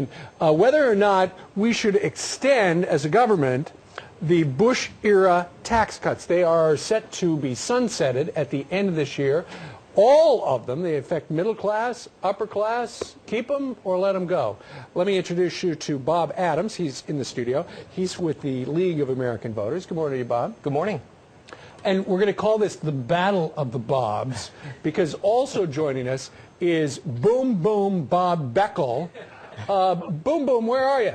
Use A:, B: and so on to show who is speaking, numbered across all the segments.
A: question. Whether or not we should extend, as a government, the Bush-era tax cuts. They are set to be sunsetted at the end of this year. All of them, they affect middle class, upper class. Keep them or let them go. Let me introduce you to Bob Adams. He's in the studio. He's with the League of American Voters. Good morning to you, Bob.
B: Good morning.
A: And we're going to call this the Battle of the Bobs, because also joining us is Boom Boom Bob Beckel. Boom Boom, where are you?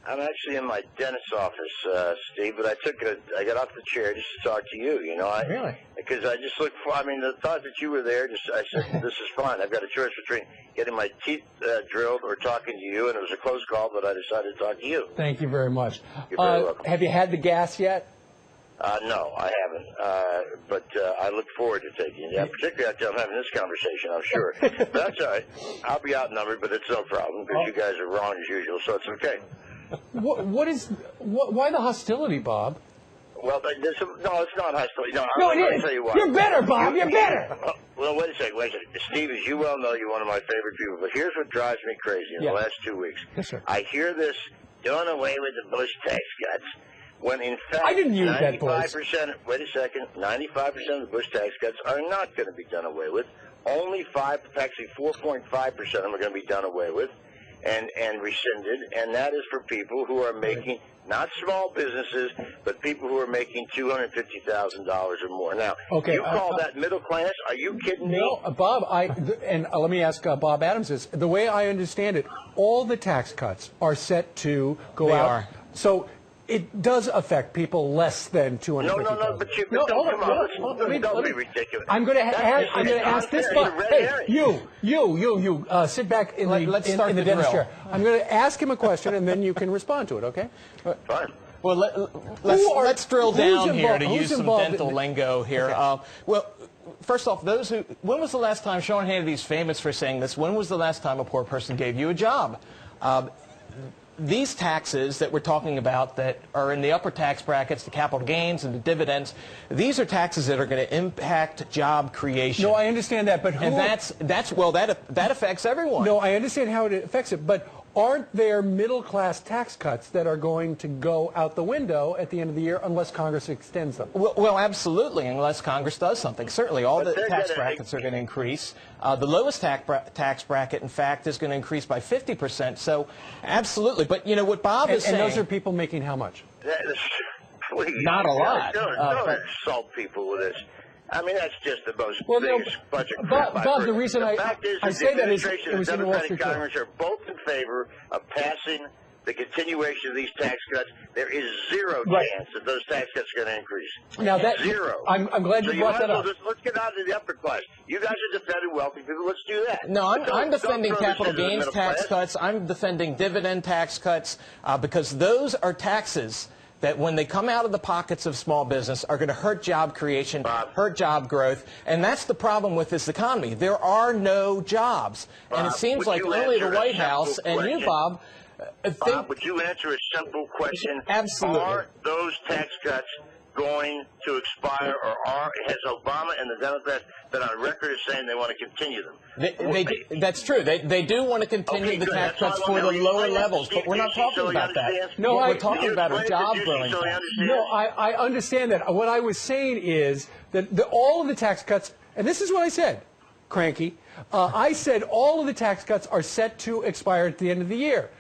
C: I'm actually in my dentist's office, Steve, but I got off the chair just to talk to you,
A: Really?
C: Because I just looked for, the thought that you were there, I said, this is fine. I've got a choice between getting my teeth drilled or talking to you, and it was a close call, but I decided to talk to you.
A: Thank you very much.
C: You're very welcome.
A: Have you had the gas yet?
C: No, I haven't, but I look forward to taking it. Particularly after I'm having this conversation, I'm sure. But that's all right. It's be outnumbered, but it's no problem, because you guys are wrong as usual, so it's okay.
A: Why the hostility, Bob?
C: Well, no, it's not hostility. No,
A: it is.
C: Tell you why.
A: You're better, Bob. You're better.
C: Well, wait a second. Steve, as you well know, you're one of my favorite people. But here's what drives me crazy in the last 2 weeks.
A: Yes, sir.
C: I hear this done away with the Bush tax cuts, when in fact,
A: I didn't use that voice.
C: 95%. Wait a second. 95% of the Bush tax cuts are not going to be done away with. Only 4.5% of them are going to be done away with and rescinded, and that is for people who are making, not small businesses, but people who are making $250,000 or more. Now, you call that middle class? Are you kidding me?
A: No, Bob, let me ask Bob Adams this. The way I understand it, all the tax cuts are set to go out. So it does affect people less than $250,000.
C: No, but don't be ridiculous.
A: I'm going to ask this, Bob. Hey, you, sit back in the dentist chair. I'm going to ask him a question, and then you can respond to it, okay?
C: Fine.
B: Well, let's drill down here to use some dental lingo here.
A: Okay.
B: Well, first off, when was the last time, Sean Hannity's famous for saying this, when was the last time a poor person gave you a job? These taxes that we're talking about that are in the upper tax brackets, the capital gains and the dividends, these are taxes that are going to impact job creation.
A: No, I understand that, but who...
B: And that affects everyone.
A: No, I understand how it affects it, but aren't there middle-class tax cuts that are going to go out the window at the end of the year unless Congress extends them?
B: Well, absolutely, unless Congress does something. Certainly, all the tax brackets are going to increase. The lowest tax bracket, in fact, is going to increase by 50%. So, absolutely. But, what Bob is saying...
A: And those are people making how much?
C: Please,
B: not a lot.
C: Don't insult people with this. That's just the most biggest budget.
A: Bob, the reason I say that is it was in the Wall Street Journal.
C: Congress are both in favor of passing the continuation of these tax cuts. There is zero chance that those tax cuts are going to increase.
A: Now
C: zero.
A: I'm glad you brought that up.
C: Let's get out of the upper class. You guys are defending wealthy people. Let's do that.
B: No, I'm defending capital gains tax cuts. I'm defending dividend tax cuts because those are taxes that when they come out of the pockets of small business are going to hurt job creation, hurt job growth, and that's the problem with this economy. There are no jobs, and it seems like only the White House and you, Bob, think...
C: would you answer a simple question?
B: Absolutely.
C: Are those tax cuts going to expire, or has Obama and the Democrats been on record as saying they want to continue them?
B: That's true. They do want to continue the tax cuts for the lower levels, but we're not talking about that.
A: No,
B: we're talking about a job-growing tax.
A: No, I understand that. What I was saying is that all of the tax cuts, and this is what I said, cranky, I said all of the tax cuts are set to expire at the end of the year,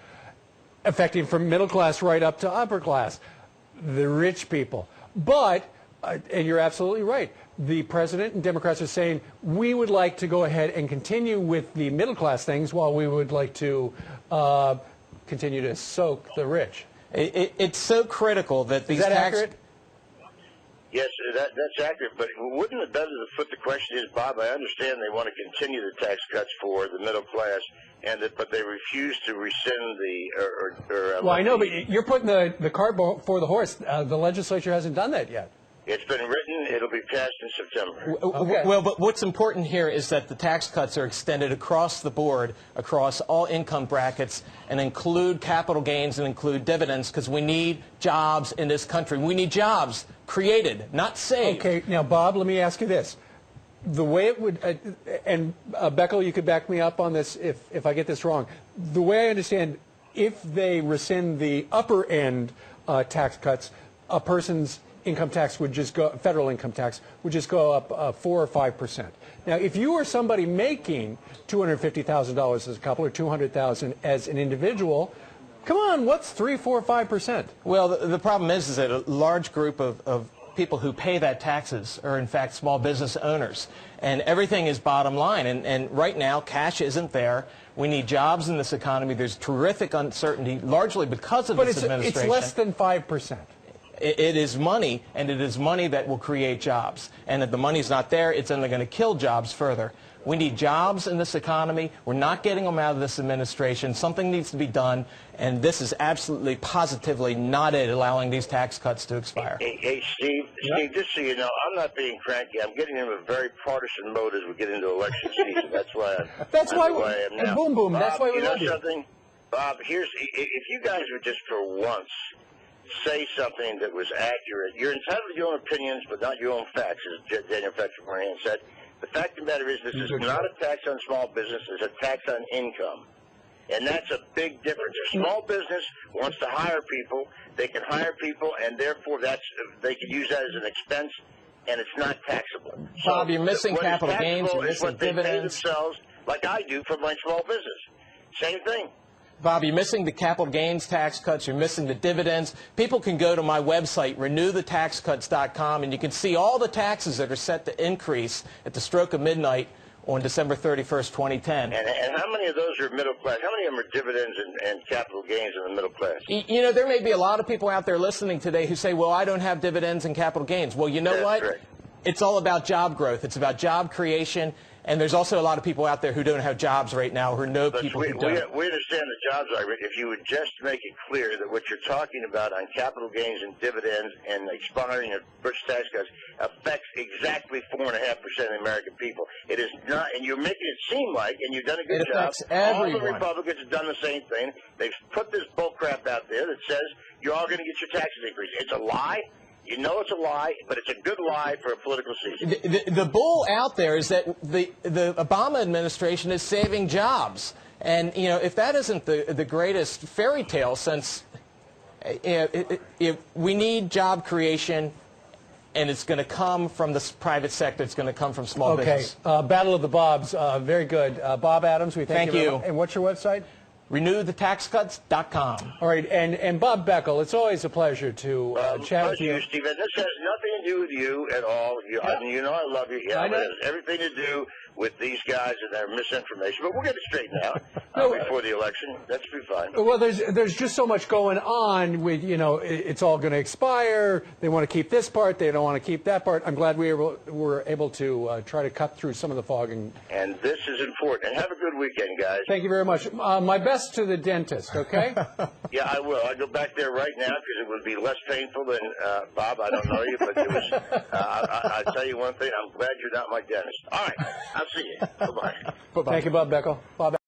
A: affecting from middle class right up to upper class, the rich people. But, and you're absolutely right, the president and Democrats are saying we would like to go ahead and continue with the middle class things while we would like to continue to soak the rich.
B: It's so critical that these
A: tax... Is that accurate?
C: Yes, that's accurate, but wouldn't it better to put the question is, Bob, I understand they want to continue the tax cuts for the middle class, but they refuse to rescind the...
A: well, I know, but you're putting the cart before the horse. The legislature hasn't done that yet.
C: It's been written. It'll be passed in September.
B: Okay. Well, but what's important here is that the tax cuts are extended across the board, across all income brackets, and include capital gains and include dividends, because we need jobs in this country. We need jobs created, not saved.
A: Okay. Now, Bob, let me ask you this. the way it would, and Beckel, you could back me up on this if I get this wrong. The way I understand, if they rescind the upper end tax cuts, a person's income tax would just go, federal income tax would just go up 4 or 5%. Now, if you are somebody making $250,000 as a couple or $200,000 as an individual, come on, what's 3, 4, 5%?
B: Well, the problem is that a large group of people who pay that taxes are in fact small business owners, and everything is bottom line, and right now cash isn't there. We need jobs in this economy. There's terrific uncertainty, largely because of this administration.
A: But it's less than 5%.
B: It is money, and it is money that will create jobs, and if the money's not there, it's only going to kill jobs further. We need jobs in this economy. We're not getting them out of this administration. Something needs to be done, and this is absolutely, positively not it, allowing these tax cuts to expire.
C: Hey, Steve, just so you know, I'm not being cranky. I'm getting into a very partisan mode as we get into election season. That's why I am now.
A: Boom, boom.
C: Bob,
A: that's why we
C: you know
A: love you.
C: Something? Bob, if you guys would just for once say something that was accurate. You're entitled to your own opinions, but not your own facts, as Daniel Fetcher said. The fact of the matter is this is not a tax on small business. It's a tax on income. And that's a big difference. A small business wants to hire people. They can hire people, and therefore they can use that as an expense, and it's not taxable.
B: Bob, you're missing capital gains. You're missing dividends.
C: Pay themselves, like I do for my small business. Same thing.
B: Bob, you're missing the capital gains tax cuts. You're missing the dividends. People can go to my website, renewthetaxcuts.com, and you can see all the taxes that are set to increase at the stroke of midnight on December 31st, 2010.
C: And how many of those are middle class? How many of them are dividends and capital gains in the middle class?
B: You know, there may be a lot of people out there listening today who say, well, I don't have dividends and capital gains. Well, you know what?
C: Correct.
B: It's all about job growth. It's about job creation. And there's also a lot of people out there who don't have jobs right now, who know people who don't.
C: We understand the jobs are. If you would just make it clear that what you're talking about on capital gains and dividends and expiring of Bush tax cuts affects exactly 4.5% of the American people. It is not, and you're making it seem like, and you've done a good job.
B: Everyone.
C: All the Republicans have done the same thing. They've put this bull crap out there that says you're all going to get your taxes increased. It's a lie. You know it's a lie, but it's a good lie for a political season.
B: The bull out there is that the Obama administration is saving jobs. And, you know, if that isn't the greatest fairy tale since we need job creation, and it's going to come from the private sector. It's going to come from small business.
A: Okay. Battle of the Bobs. Very good. Bob Adams, we thank you.
B: And
A: what's your website?
B: RenewTheTaxCuts.com.
A: All right, and Bob Beckel, it's always a pleasure to chat with you.
C: Stephen. This has nothing to do with you at all. I mean, you know I love you. Yeah, but it has everything to do with these guys and their misinformation. But we'll get it straightened out before the election. That should be fine.
A: Well, there's just so much going on with, you know, it's all going to expire. They want to keep this part. They don't want to keep that part. I'm glad we were able to try to cut through some of the fog.
C: And this is important. And have a good weekend, guys.
A: Thank you very much. My best to the dentist, okay?
C: Yeah, I will. I'll go back there right now because it would be less painful than, Bob, I don't know you, but it was, I'll tell you one thing. I'm glad you're not my dentist. All right. I'll see you. Bye-bye.
A: Thank you, Bob Beckel. Bob